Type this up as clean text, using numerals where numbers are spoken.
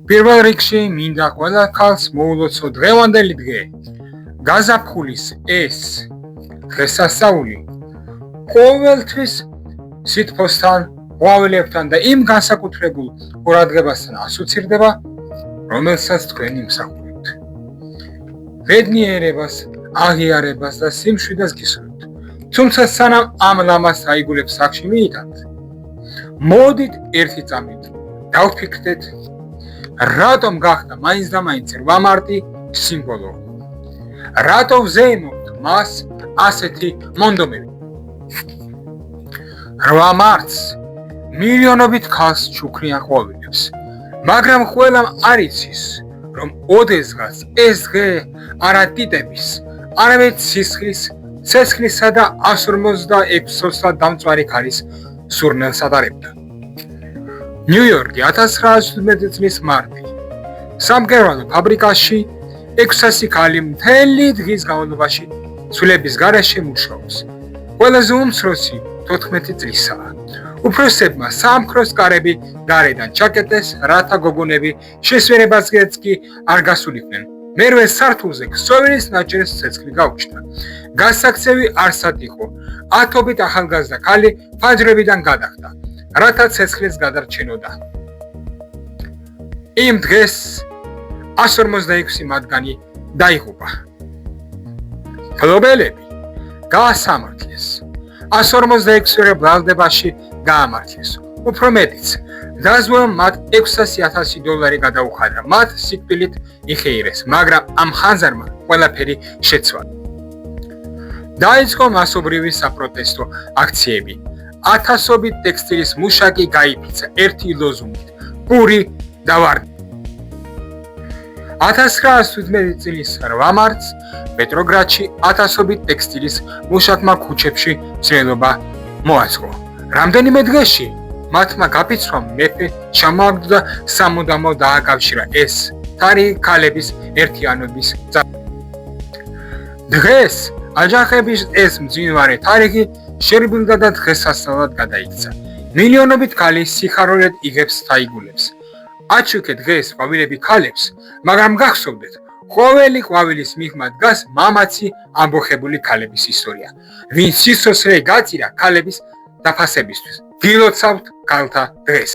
პირველ რიგში მინდა ყველა ქალს მოულოცო დღევანდელი დღე. გაზაფხულის ეს დღესასწაული ყოველთვის სითბოსთან, ყვავილებთან და იმ განსაკუთრებულ ყურადღებასთან ასოცირდება, რომელსაც თქვენ იმსახურებთ. ბედნიერებას, აღიარებას და სიმშვიდეს გისურვებთ. თუმცა სანამ ამ ლამაზ აიგულებს სახში მიიტანთ, მოდით ერთი წამით დავფიქრდეთ, რატომ გახდა მაინც და მაინც 8 მარტი სიმბოლო? რატო ვზეიმობთ მას ასეთი მონდომები? 8 მარტს მილიონობით ქალს ჩუქნიან ყვავილებს, მაგრამ ყველამ არ იცის, რომ ოდესღაც ეს დღე არა დიდების, არამედ სისხლის, ცეცხლისა და 146 დამწვარი ქალის სურნელს ატარებდა. ნიუ-იორკი 1917 წლის მარტი. სამკერვალო ფაბრიკაში 600 ქალი მთელი დღის განმავლობაში ცვლილების გარეშე მუშაობს. ყველაზე უმცროსი 14 წლისაა. უფროსებმა სამქროს კარები გარედან ჩაკეტეს, რათა გოგონები შესვენებაზეც კი არ გასულიყვნენ. მერვე სართულზე ქსოვილის ნაჭერს ცეცხლი გაუჩნდა. გასაქცევი არსად იყო. ათობით ახალგაზრდა ქალი ფანჯრებიდან გადახდა, რათა ცეცხლიც გადარჩენოდა. იმ დღეს 146 მათგანი დაიღუპა. ფლობელები გაასამართლეს. 146 ბრალდებაში გაამართლეს. უფრო მეტიც, დაზვერვამ მათ $600,000 გადაუხადრა. მათ სიკვდილით იხეირეს, მაგრამ ამ ხანძარმა ყველაფერი შეცვალა. დაიწყო მასობრივი საპროტესტო აქციები. ათასობით ტექსტილის მუშაკი გაიფიცა ერთი ლოზუნგით: პური და ვარდი. 1917 წლის 8 მარტს პეტროგრადში ათასობით ტექსტილის მუშაკმა ქუჩებში მცდელობა მოაწყო. რამდენიმე დღეში მათმა გაფიცვამ მეფე ჩამოაგდო და სამუდამოდ დააკავშირა ეს თარიღი ქალების ერთიანობის ძალა. დღეს აჯანყების ეს მძინვარე თარიღი შერბილდა და დღესასწაულად გადაიქცა. მილიონობით ქალი სიხარულით იღებს თაიგულებს. აჩუქეთ დღეს ყვავილები ქალებს, მაგრამ გახსოვდეთ, ყოველი ყვავილის მიღმა დგას მამაცი ამბოხებული ქალების ისტორია, ვინც სიცოცხლე გაწირა ქალების დაფასებისთვის. გილოცავთ ქალთა დღეს.